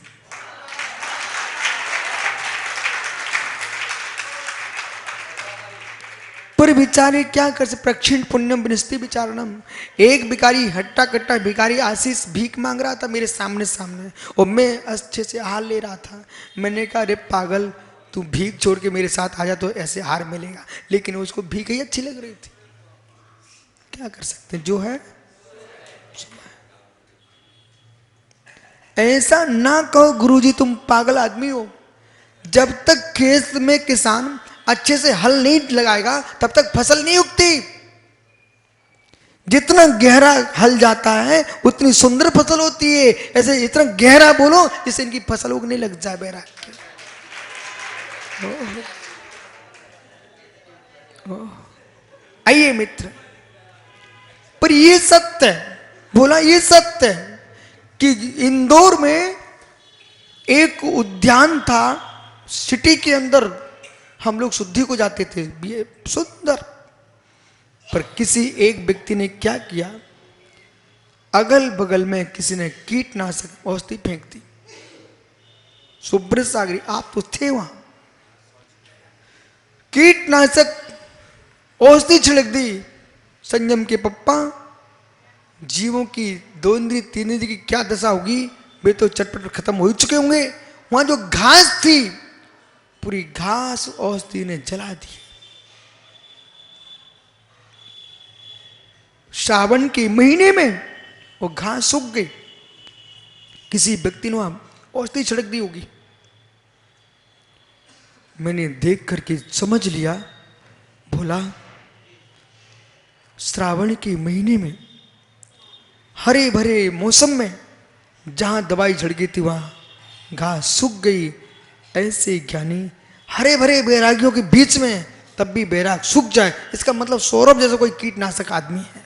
पर बिचारे क्या कर सकते, प्रक्षिण पुण्यम विनस्ति विचारणम। एक भिखारी, हट्टा कट्टा भिखारी आशीष भीख मांग रहा था मेरे सामने सामने, और मैं अच्छे से हार ले रहा था। मैंने कहा अरे पागल, तू भीख छोड़ के मेरे साथ आ जा तो ऐसे हार मिलेगा, लेकिन उसको भीख ही अच्छी लग रही थी। क्या कर सकते, जो है ऐसा ना कहो गुरुजी तुम पागल आदमी हो। जब तक खेत में किसान अच्छे से हल नहीं लगाएगा तब तक फसल नहीं उगती। जितना गहरा हल जाता है उतनी सुंदर फसल होती है। ऐसे इतना गहरा बोलो जिससे इनकी फसल उगने लग जाए बैराग की। आइए मित्र, पर ये सत्य है, बोला ये सत्य है कि इंदौर में एक उद्यान था, सिटी के अंदर हम लोग शुद्धि को जाते थे, ये सुंदर। पर किसी एक व्यक्ति ने क्या किया, अगल बगल में किसी ने कीटनाशक औषधि फेंक दी। सुब्रत सागरी आप तो थे वहां, कीटनाशक औषधि छिड़क दी। संयम के पप्पा, जीवों की 2 इंद्री 3 इंद्री की क्या दशा होगी, वे तो चटपट खत्म हो चुके होंगे। वहां जो घास थी, पूरी घास औषधि ने जला दी। श्रावण के महीने में वो घास सूख गई, किसी व्यक्ति ने वहां औषधि छिड़क दी होगी। मैंने देख करके समझ लिया, बोला श्रावण के महीने में हरे भरे मौसम में जहां दवाई छिड़की थी वहां घास सूख गई। ऐसे ज्ञानी हरे भरे बैरागियों के बीच में तब भी बैराग सूख जाए, इसका मतलब सौरभ जैसा कोई कीटनाशक आदमी है।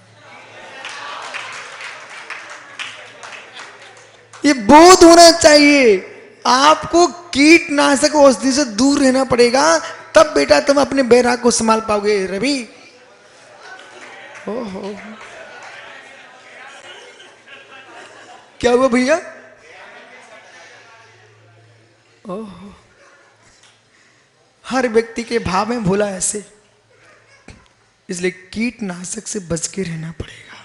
ये बोध होना चाहिए, आपको कीटनाशक औषधि से दूर रहना पड़ेगा, तब बेटा तुम अपने बैराग को संभाल पाओगे। रवि ओहो, क्या हुआ भैया? ओहो, हर व्यक्ति के भाव में भोला ऐसे, इसलिए कीटनाशक से बच के रहना पड़ेगा।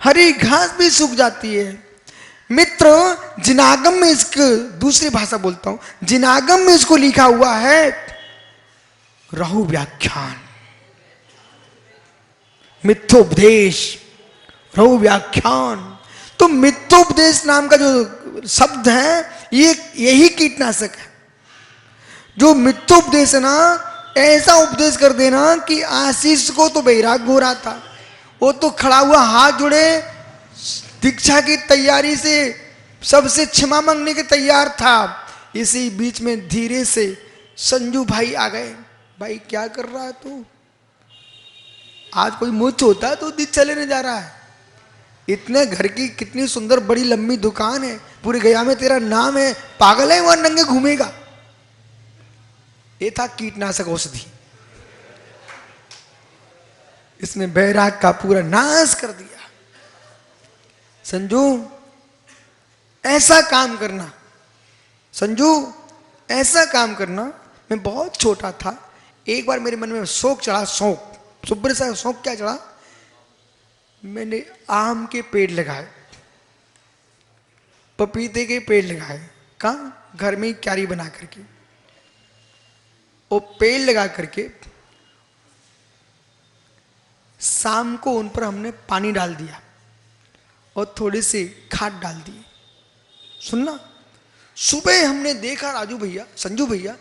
हरी घास भी सूख जाती है। मित्र, जिनागम में इसकी दूसरी भाषा बोलता हूं, जिनागम में इसको लिखा हुआ है राहु व्याख्यान, मिथ्योपदेश, राहु व्याख्यान। तो मिथ्योपदेश नाम का जो शब्द है, ये यही कीटनाशक है। जो मिथ्योपदेश है ना, ऐसा उपदेश कर देना कि आशीष को तो बैराग हो रहा था, वो तो खड़ा हुआ हाथ जोड़े दीक्षा की तैयारी से सबसे क्षमा मांगने के तैयार था। इसी बीच में धीरे से संजू भाई आ गए। भाई क्या कर रहा है तू? आज कोई मुझ होता तो दीक्षा लेने जा रहा है। इतने घर की कितनी सुंदर बड़ी लंबी दुकान है, पूरे गया में तेरा नाम है, पागल है वहां नंगे घूमेगा। ये था कीटनाशक औषधि, इसने बैराग का पूरा नाश कर दिया। संजू ऐसा काम करना, संजू ऐसा काम करना। मैं बहुत छोटा था, एक बार मेरे मन में शौक चढ़ा, शौक, सुब्रत साहब शौक क्या चढ़ा, मैंने आम के पेड़ लगाए, पपीते के पेड़ लगाए, कहाँ? घर में क्यारी बना करके। वो पेड़ लगा करके शाम को उन पर हमने पानी डाल दिया और थोड़ी सी खाद डाल दी। सुनना, सुबह हमने देखा राजू भैया, संजू भैया,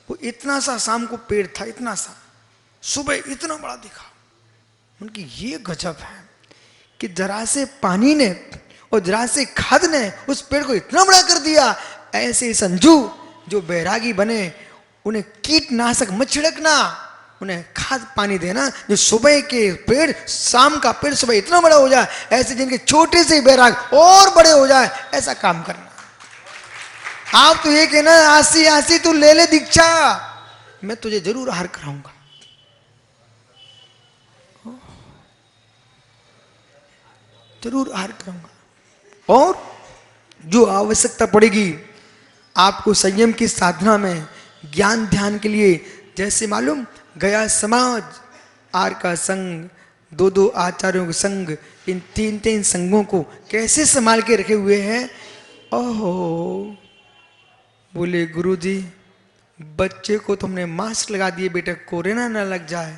वो इतना सा शाम को पेड़ था, इतना सा, सुबह इतना बड़ा दिखा। उनकी ये गजब है कि जरा से पानी ने और जरा से खाद ने उस पेड़ को इतना बड़ा कर दिया। ऐसे संजू जो बैरागी बने, उन्हें कीटनाशक मत छिड़कना, उन्हें खाद पानी देना। जो सुबह के पेड़, शाम का पेड़ सुबह इतना बड़ा हो जाए, ऐसे जिनके छोटे से बैराग और बड़े हो जाए, ऐसा काम करना। आप तो ये कहना आसी आसी तू ले ले दीक्षा, मैं तुझे जरूर हार कराऊंगा। जरूर हार कराऊंगा। और जो आवश्यकता पड़ेगी आपको संयम की साधना में, ज्ञान ध्यान के लिए जैसे मालूम गया समाज आर का संग, दो दो आचार्यों के संग, इन तीन तीन संघों को कैसे संभाल के रखे हुए हैं। ओहो, बोले गुरुजी बच्चे को तुमने मास्क लगा दिए बेटा कोरोना न लग जाए,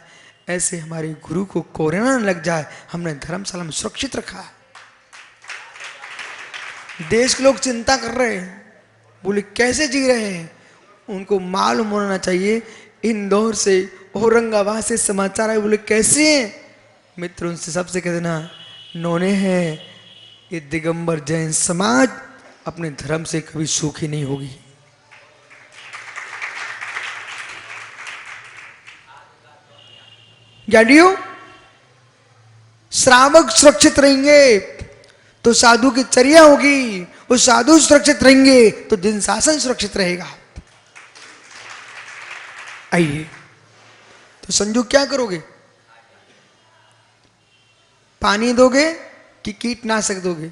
ऐसे हमारे गुरु को कोरोना न लग जाए, हमने धर्मशाला में सुरक्षित रखा है। देश के लोग चिंता कर रहे हैं, बोले कैसे जी रहे हैं, उनको मालूम होना चाहिए। इंदौर से औरंगाबाद से समाचार आए, बोले कैसे हैं मित्र, उनसे सबसे कह देना नौने हैं ये दिगंबर जैन समाज अपने धर्म से कभी सूखी नहीं होगी। ज्ञानियों श्रावक सुरक्षित रहेंगे तो साधु की चर्या होगी, वो साधु सुरक्षित रहेंगे तो दिन शासन सुरक्षित रहेगा। आइए तो संजू क्या करोगे, पानी दोगे कि कीटनाशक दोगे?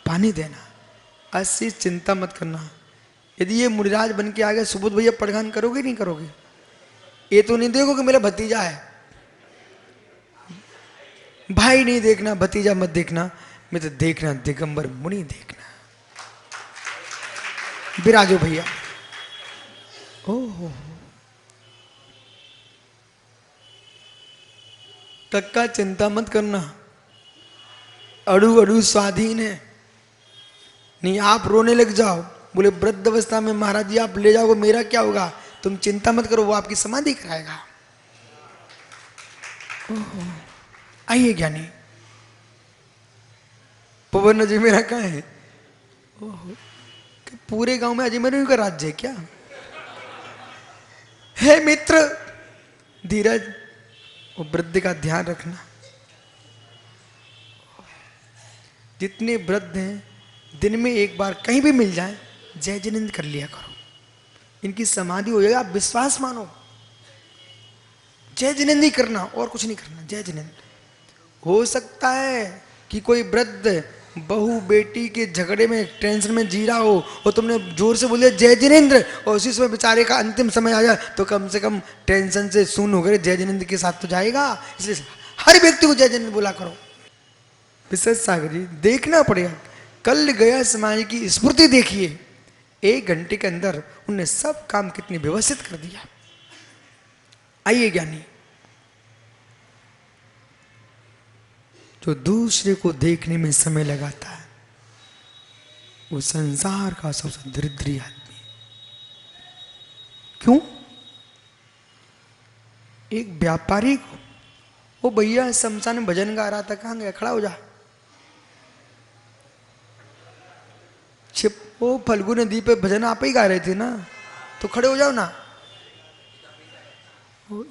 पानी देना, ऐसी चिंता मत करना। यदि ये मुनिराज बन के आ गए सुबोध भैया पड़गान करोगे नहीं करोगे? ये तो नहीं देखो कि मेरा भतीजा है, भाई नहीं देखना, भतीजा मत देखना, मैं तो देखना दिगंबर मुनि देखना। विराजो भैया। ओहो, कक्का चिंता मत करना, अड़ू अड़ू स्वाधीन है, नहीं आप रोने लग जाओ, बोले वृद्ध अवस्था में महाराज जी आप ले जाओगे मेरा क्या होगा, तुम चिंता मत करो, वो आपकी समाधि कराएगा। ओहो, आइए ज्ञानी। पवन जी मेरा कहाँ है? ओहो, पूरे गांव में अजमेर का राज्य है क्या? हे मित्र धीरज, वो वृद्ध का ध्यान रखना। जितने वृद्ध हैं दिन में एक बार कहीं भी मिल जाए जय जिनेंद्र कर लिया करो, इनकी समाधि हो जाएगा। आप विश्वास मानो, जय जिनेंद्र ही करना और कुछ नहीं करना, जय जिनेंद्र। हो सकता है कि कोई वृद्ध बहू बेटी के झगड़े में टेंशन में जी रहा हो और तुमने जोर से बोले जय जिनेंद्र, और उसी समय बेचारे का अंतिम समय आ जाए तो कम से कम टेंशन से सुन हो गए, जय जिनेंद्र के साथ तो जाएगा। इसलिए हर व्यक्ति को जय जिनेंद्र बोला करो। विशेष सागर जी देखना पड़ेगा, कल गया समाज की स्मृति देखिए, 1 घंटे के अंदर उनने सब काम कितनी व्यवस्थित कर दिया। आइए ज्ञानी, जो दूसरे को देखने में समय लगाता है वो संसार का सबसे दरिद्री आदमी। क्यों? एक व्यापारी को, वो भैया शमशान में भजन गा रहा था, कहां गया? खड़ा हो जा। वो फल्गु नदी पे भजन आप ही गा रहे थे ना, तो खड़े हो जाओ ना।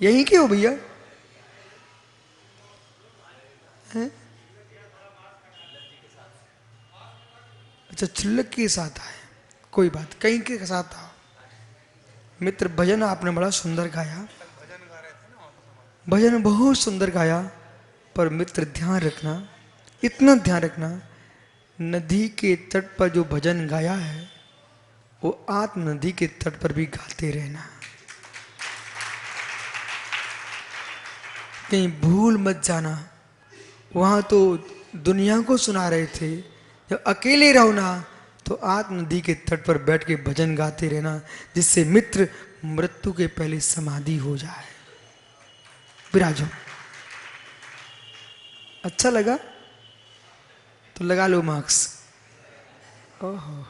यहीं के हो भैया? अच्छा छिल्लक के साथ आए, कोई बात, कहीं के साथ आओ। मित्र भजन आपने बड़ा सुंदर गाया, भजन बहुत सुंदर गाया, पर मित्र ध्यान रखना, इतना ध्यान रखना, नदी के तट पर जो भजन गाया है वो आप नदी के तट पर भी गाते रहना, कहीं भूल मत जाना। वहां तो दुनिया को सुना रहे थे, जब अकेले रहो ना तो आप नदी के तट पर बैठ के भजन गाते रहना, जिससे मित्र मृत्यु के पहले समाधि हो जाए। विराजो, अच्छा लगा तो लगा लो मार्क्स। ओहो,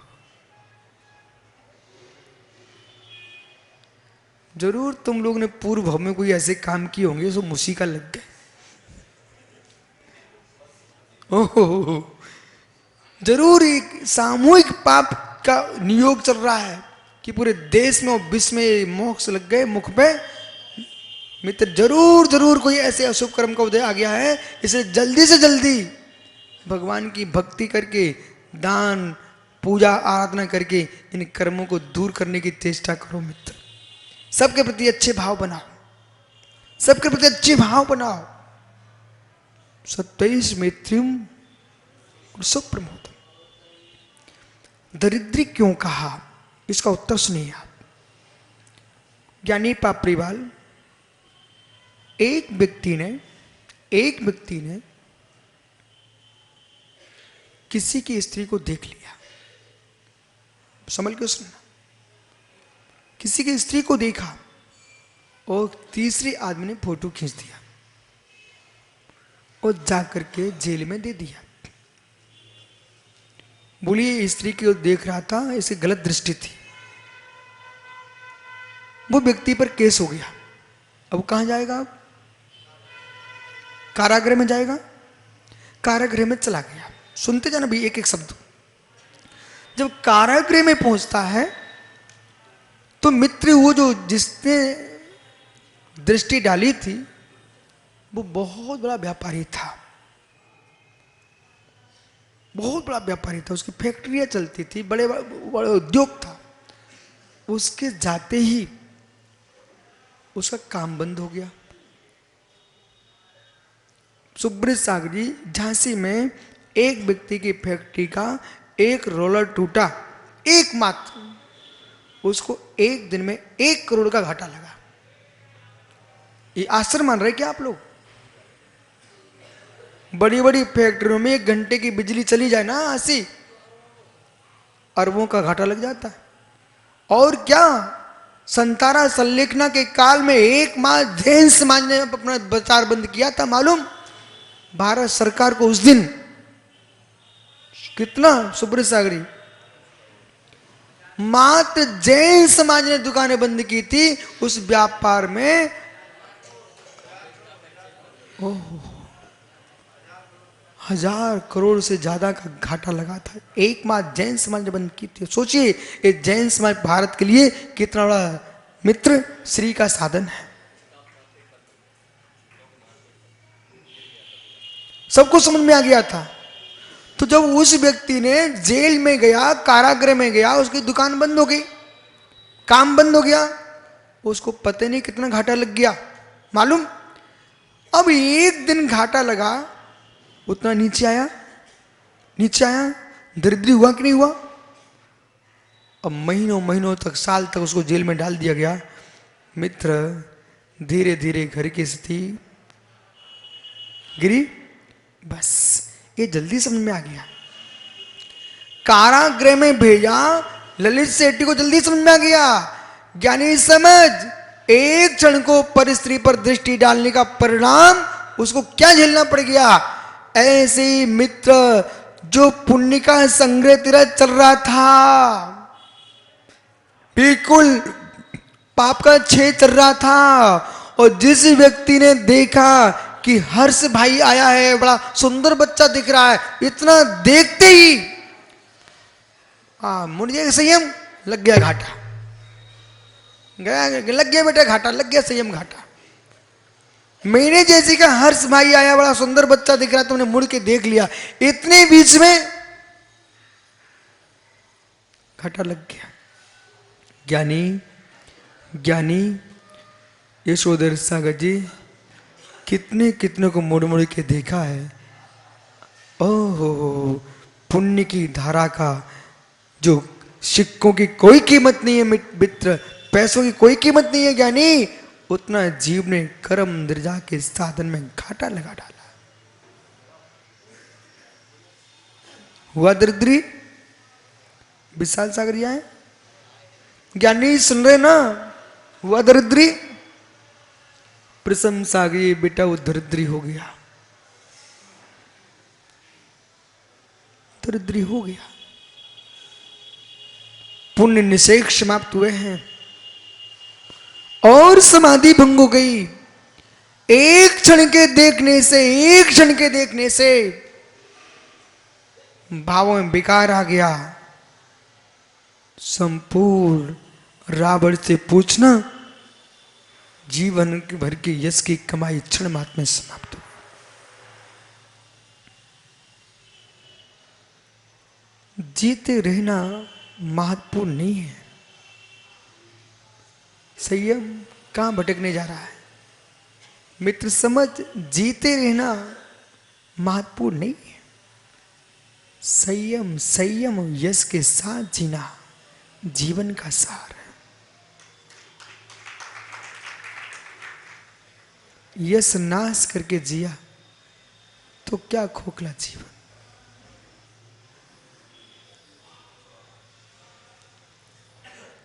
जरूर तुम लोग ने पूर्व भाव में कोई ऐसे काम किए होंगे जो मुसीका लग गए। ओहो, जरूर एक सामूहिक पाप का नियोग चल रहा है कि पूरे देश में और विश्व में मोक्ष लग गए मुख पे। मित्र जरूर जरूर कोई ऐसे अशुभ कर्म का उदय आ गया है, इसे जल्दी से जल्दी भगवान की भक्ति करके, दान पूजा आराधना करके इन कर्मों को दूर करने की चेष्टा करो। मित्र सबके प्रति अच्छे भाव बनाओ, सबके प्रति अच्छे भाव बनाओ। सत्वैष मैत्रीम सुप्रमोदम। दरिद्री क्यों कहा, इसका उत्तर सुनिए आप। ज्ञानी पापरीवाल, एक व्यक्ति ने किसी की स्त्री को देख लिया। समझ के सुनना, किसी की स्त्री को देखा और तीसरे आदमी ने फोटो खींच दिया और जाकर के जेल में दे दिया। बोलिए, स्त्री की ओर देख रहा था, इसे गलत दृष्टि थी। वो व्यक्ति पर केस हो गया। अब कहां जाएगा? अब कारागृह में जाएगा। कारागृह में चला गया। सुनते जाना भी एक एक शब्द। जब कारागृह में पहुंचता है तो मित्र वो जो जिसने दृष्टि डाली थी वो बहुत बड़ा व्यापारी था। बहुत बड़ा व्यापारी था, उसकी फैक्ट्रियां चलती थी, बड़े बड़े उद्योग था। उसके जाते ही उसका काम बंद हो गया। सुब्रत सागर जी, झांसी में एक व्यक्ति की फैक्ट्री का एक रोलर टूटा, एकमात्र, उसको एक दिन में 1 करोड़ का घाटा लगा। ये आश्चर्य मान रहे क्या आप लोग? बड़ी बड़ी फैक्ट्रियों में 1 घंटे की बिजली चली जाए ना, 80 अरबों का घाटा लग जाता है। और क्या, संतारा संलेखना के काल में एक माह जैन समाज ने अपना बाजार बंद किया था। मालूम भारत सरकार को उस दिन कितना? सुब्रत सागरी, मात्र जैन समाज ने दुकानें बंद की थी उस व्यापार में। ओह, 1000 करोड़ से ज्यादा का घाटा लगा था। एक माह जैन समाज ने बंद की थी। सोचिए, ये जैन समाज भारत के लिए कितना बड़ा मित्र, श्री का साधन है। सबको समझ में आ गया था। तो जब उस व्यक्ति ने जेल में गया, कारागृह में गया, उसकी दुकान बंद हो गई, काम बंद हो गया, उसको पता नहीं कितना घाटा लग गया। मालूम, अब एक दिन घाटा लगा, उतना नीचे आया, दरिद्री हुआ कि नहीं हुआ? अब महीनों महीनों तक, साल तक उसको जेल में डाल दिया गया। मित्र, धीरे धीरे घर की स्थिति गिरी। बस ये जल्दी समझ में आ गया। कारागृह में भेजा, ललित सेठी को जल्दी समझ में आ गया। ज्ञानी समझ, एक क्षण को पर स्त्री पर दृष्टि डालने का परिणाम उसको क्या झेलना पड़ गया। ऐसे मित्र जो पुण्य का संग्रह तेरा चल रहा था, बिल्कुल पाप का छेद चल रहा था, और जिस व्यक्ति ने देखा कि हर्ष भाई आया है, बड़ा सुंदर बच्चा दिख रहा है, इतना देखते ही मुझे संयम लग गया, घाटा लग गया बेटा, घाटा लग गया, संयम घाटा। मैंने जैसे का हर्ष भाई आया, बड़ा सुंदर बच्चा दिख रहा है, तुमने मुड़ के देख लिया, इतने बीच में घाटा लग गया। ज्ञानी यशोधर सागर जी कितने कितने को मुड़ मुड़ के देखा है। ओहो, पुण्य की धारा का जो सिक्कों की कोई कीमत नहीं है मित्र, पैसों की कोई कीमत नहीं है ज्ञानी, उतना जीव ने कर्म निर्जा के साधन में घाटा लगा डाला। हुआ दरिद्री? विशाल सागर है ज्ञानी, सुन रहे ना? हुआ दरिद्री? प्रशंसा आ गई, बेटा वो दरिद्री हो गया, दरिद्री हो गया। पुण्य निषेक समाप्त हुए हैं और समाधि भंग हो गई। एक क्षण के देखने से भावों में विकार आ गया। संपूर्ण रावण से पूछना, जीवन भर की यश की कमाई क्षण मात्र में समाप्त हो। जीते रहना महत्वपूर्ण नहीं है। संयम कहां भटकने जा रहा है मित्र? समझ, जीते रहना महत्वपूर्ण नहीं है। संयम यश के साथ जीना जीवन का सार है। यश नाश करके जिया तो क्या खोखला जीवन।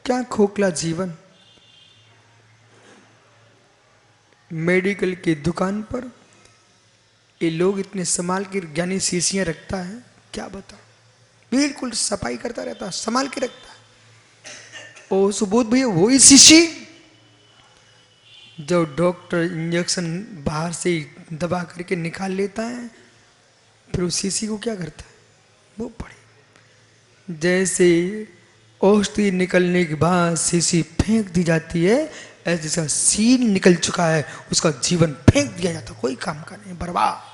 क्या खोखला जीवन। मेडिकल की दुकान पर ये लोग इतने संभाल के ज्ञानी शीशियां रखता है, क्या बता, बिल्कुल सफाई करता रहता है, संभाल के रखता है। ओ सुबोध भैया वही शीशी जो डॉक्टर इंजेक्शन बाहर से दबा करके निकाल लेता है, फिर उस शीशी को क्या करता है, वो पड़े जैसे औषधि निकलने के बाद शीशी फेंक दी जाती है, ऐसे जैसा सीन निकल चुका है उसका जीवन फेंक दिया जाता, कोई काम का नहीं, बर्बाद।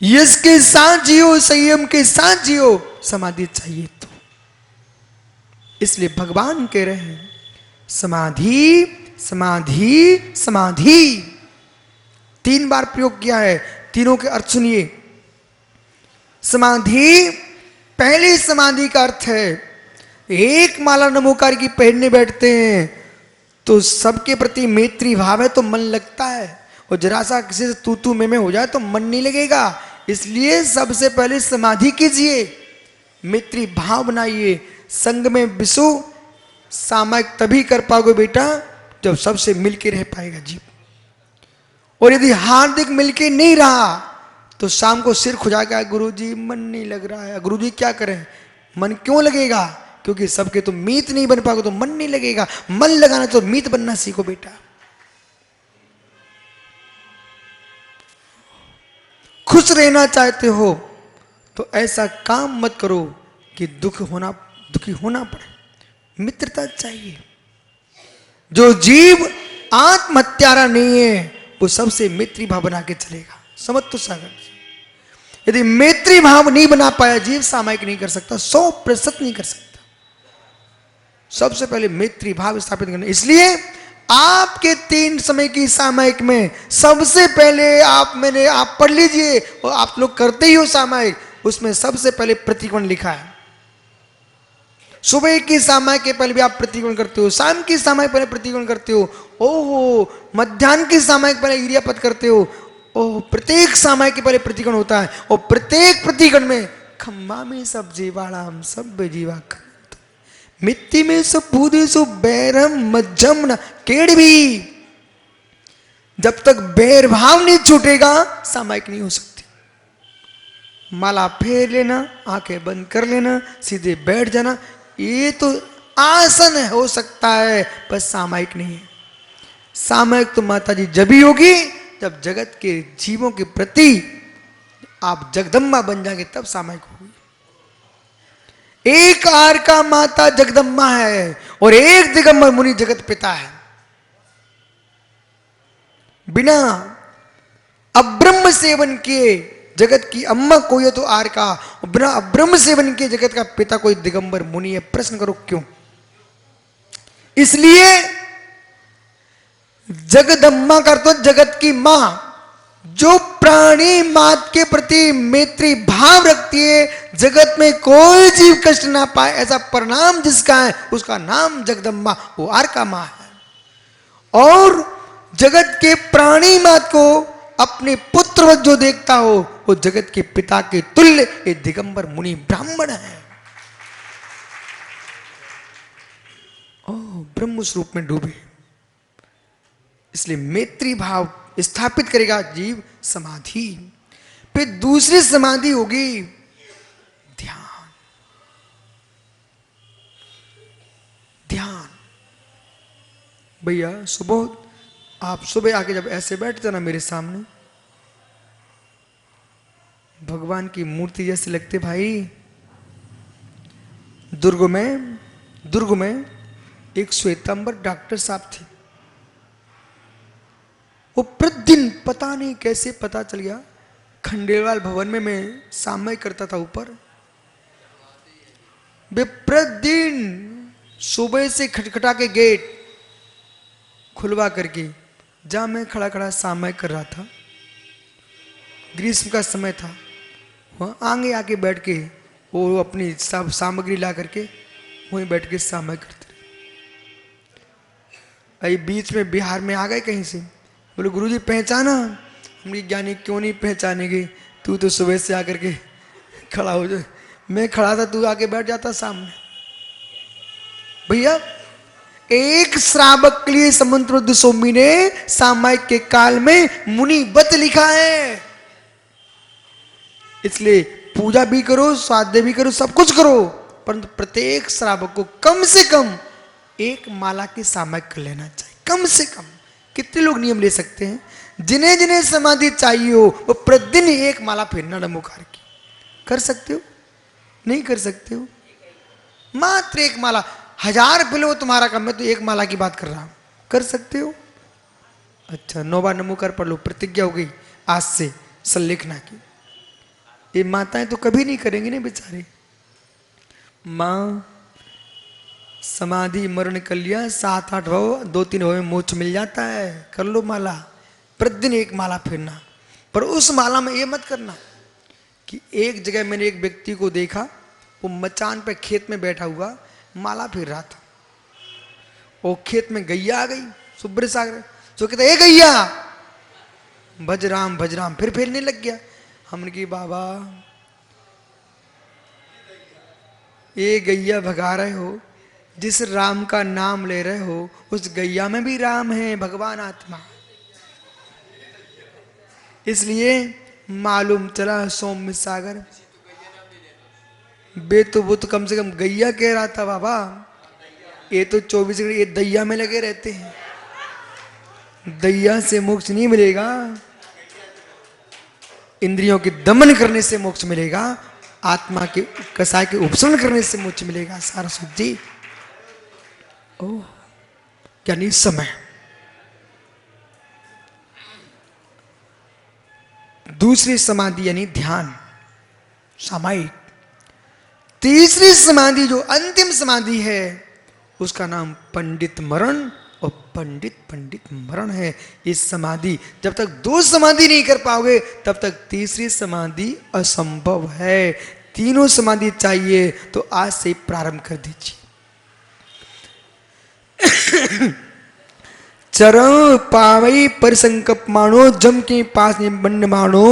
यश के साथ जियो, संयम के साथ जियो, समाधि चाहिए तो। इसलिए भगवान कह रहे हैं समाधि समाधि समाधि, 3 बार प्रयोग किया है। तीनों के अर्थ सुनिए। समाधि, पहली समाधि का अर्थ है एक माला नमोकार की पहनने बैठते हैं तो सबके प्रति मैत्री भाव है तो मन लगता है, और जरा सा किसी से तू तू मैं हो जाए तो मन नहीं लगेगा। इसलिए सबसे पहले समाधि कीजिए, मैत्री भाव बनाइए। संग में विसु सामायिक तभी कर पाओगे बेटा जब सबसे मिलके रह पाएगा जीव। और यदि हार्दिक मिलके नहीं रहा तो शाम को सिर खुजा के गुरुजी मन नहीं लग रहा है। गुरुजी क्या करें, मन क्यों लगेगा, क्योंकि सबके तो मीत नहीं बन पाओगे तो मन नहीं लगेगा। मन लगाना तो मीत बनना सीखो बेटा। खुश रहना चाहते हो तो ऐसा काम मत करो कि दुखी होना पड़े। मित्रता चाहिए। जो जीव आत्महत्यारा नहीं है वो सबसे मैत्री भाव बना के चलेगा। समझ तो सागर, यदि मैत्री भाव नहीं बना पाया जीव सामायिक नहीं कर सकता, 100% नहीं कर सकता। सबसे पहले मैत्री भाव स्थापित करना। इसलिए आपके 3 समय की सामायिक में सबसे पहले आप पढ़ लीजिए, और आप लोग करते ही हो सामायिक, उसमें सबसे पहले प्रतिकोण लिखा है। सुबह की सामायिक के पहले भी आप प्रतिकोण करते हो, शाम की सामायिक पहले प्रतिकोण करते हो, ओहो मध्याह्न की सामायिक पहले इरियापद करते हो, ओह प्रत्येक सामायिक के पहले प्रतिकोण होता है। और प्रत्येक प्रतिकोण में खम्मा में सब जीवाड़ा हम सब जीवा मिट्टी में सब बूदे सो बैरम मज्जम न केड़ भी। जब तक बैर भाव नहीं छूटेगा सामायिक नहीं हो सकती। माला फेर लेना, आंखें बंद कर लेना, सीधे बैठ जाना, ये तो आसन हो सकता है पर सामायिक नहीं है। सामायिक तो माता जी जब ही होगी जब जगत के जीवों के प्रति आप जगदम्बा बन जाएंगे, तब सामायिक होगी। एक आर का माता जगदम्बा है और एक दिगंबर मुनि जगत पिता है। बिना अब्रह्म सेवन किए जगत की अम्मा कोई है तो आर का, और बिना अब्रह्म सेवन किए जगत का पिता कोई दिगंबर मुनि है। प्रश्न करो क्यों? इसलिए जगदम्बा का तो जगत की मां, जो प्राणी मात के प्रति मैत्री भाव रखती है, जगत में कोई जीव कष्ट ना पाए ऐसा परिणाम जिसका है उसका नाम जगदम्बा, वो आर का मां है। और जगत के प्राणी मात को अपने पुत्रवत जो देखता हो वो जगत के पिता के तुल्य ये दिगंबर मुनि ब्राह्मण है। ओ ब्रह्म स्वरूप में डूबे। इसलिए मैत्री भाव स्थापित करेगा जीव समाधि। फिर दूसरी समाधि होगी ध्यान। ध्यान भैया सुबह आप सुबह आके जब ऐसे बैठते ना मेरे सामने, भगवान की मूर्ति जैसे लगते भाई। दुर्ग में एक श्वेतांबर डॉक्टर साहब थे। वो प्रतिदिन पता नहीं कैसे पता चल गया, खंडेलवाल भवन में मैं सामयिक करता था ऊपर। वे प्रतिदिन सुबह से खटखटा के गेट खुलवा करके, जहां मैं खड़ा खड़ा सामयिक कर रहा था, ग्रीष्म का समय था, वहां आगे आके बैठ के वो अपनी सब सामग्री ला करके वहीं बैठ के सामयिक करते रहे। अरे बीच में बिहार में आ गए कहीं से, बोले गुरुजी पहचाना? हमने ज्ञानी क्यों नहीं पहचानेंगे, तू तो सुबह से आकर के खड़ा हो जाए। मैं खड़ा था, तू आके बैठ जाता सामने। भैया एक श्रावक के लिए समंतरुद्ध स्वामी ने सामायिक के काल में मुनि बत लिखा है। इसलिए पूजा भी करो, स्वाध्याय भी करो, सब कुछ करो, परंतु प्रत्येक श्रावक को कम से कम एक माला की सामायिक कर लेना चाहिए। कम से कम कितने लोग नियम ले सकते हैं? जिन्हें जिन्हें समाधि चाहिए हो वो प्रतिदिन एक माला फेरना नमोकार की। कर सकते हो? नहीं कर सकते हो? मात्र एक माला, 1000 फिर वो तुम्हारा काम। मैं तो एक माला की बात कर रहा हूं। कर सकते हो? अच्छा 9 बार नमोकार पढ़ लो, प्रतिज्ञा हो गई आज से संलेखना की। ये माताएं तो कभी नहीं करेंगी ना बेचारे। मां समाधि मरण कर लिया, 7-8 भाव 2-3 भाव में मोक्ष मिल जाता है। कर लो माला, प्रतिदिन एक माला फेरना। पर उस माला में ये मत करना कि एक जगह मैंने एक व्यक्ति को देखा, वो मचान पे खेत में बैठा हुआ माला फेर रहा था। वो खेत में गैया आ गई, सुब्र सागर जो कहता है गैया भज राम, फिर फेरने लग गया। हमने की बाबा ये गैया भगा रहे हो, जिस राम का नाम ले रहे हो उस गैया में भी राम है, भगवान आत्मा। इसलिए मालूम चला सौम्य सागर बे तो वो तो कम से कम गैया कह रहा था बाबा। ये तो 24 घंटे ये दैया में लगे रहते हैं। दैया से मोक्ष नहीं मिलेगा, इंद्रियों के दमन करने से मोक्ष मिलेगा, आत्मा के कसाय के उपसरण करने से मोक्ष मिलेगा। सारस्वत जी ओह क्या नहीं समय। दूसरी समाधि यानी ध्यान सामायिक। तीसरी समाधि जो अंतिम समाधि है उसका नाम पंडित मरण और पंडित मरण है। इस समाधि जब तक 2 समाधि नहीं कर पाओगे तब तक तीसरी समाधि असंभव है। तीनों समाधि चाहिए तो आज से प्रारंभ कर दीजिए। चरण पावई परिसंकप मानो जम के पास बन्न मानो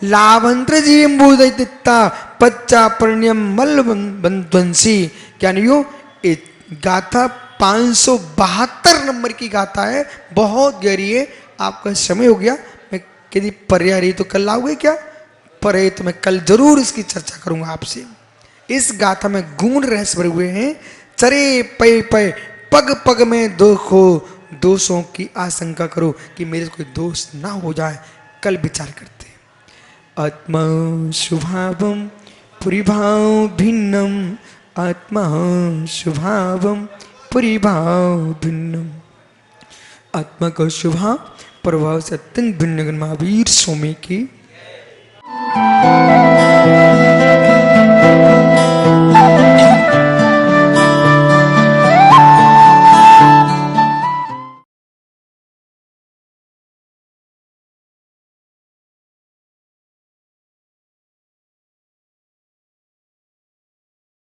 लाभंत्र जीवता पच्चा परण्यम मल बंध्वंसी। क्या नहीं हो ये गाथा 572 नंबर की गाथा है, बहुत गहरी है। आपका समय हो गया, मैं यदि पर्याय रही तो कल लाओगे क्या? परे तो मैं कल जरूर इसकी चर्चा करूंगा आपसे। इस गाथा में गुण रहस्य भरे हुए हैं। चरे पै पै पग पग में दुख हो, दोषों की आशंका करो कि मेरे कोई दोष ना हो जाए। कल विचार करते हैं। आत्मा शुभावम पुरीभाव भिन्नम, आत्मा शुभावम पुरीभाव भिन्नम। आत्मा का स्वभाव प्रभाव से अत्यंत भिन्न महावीर स्वामी की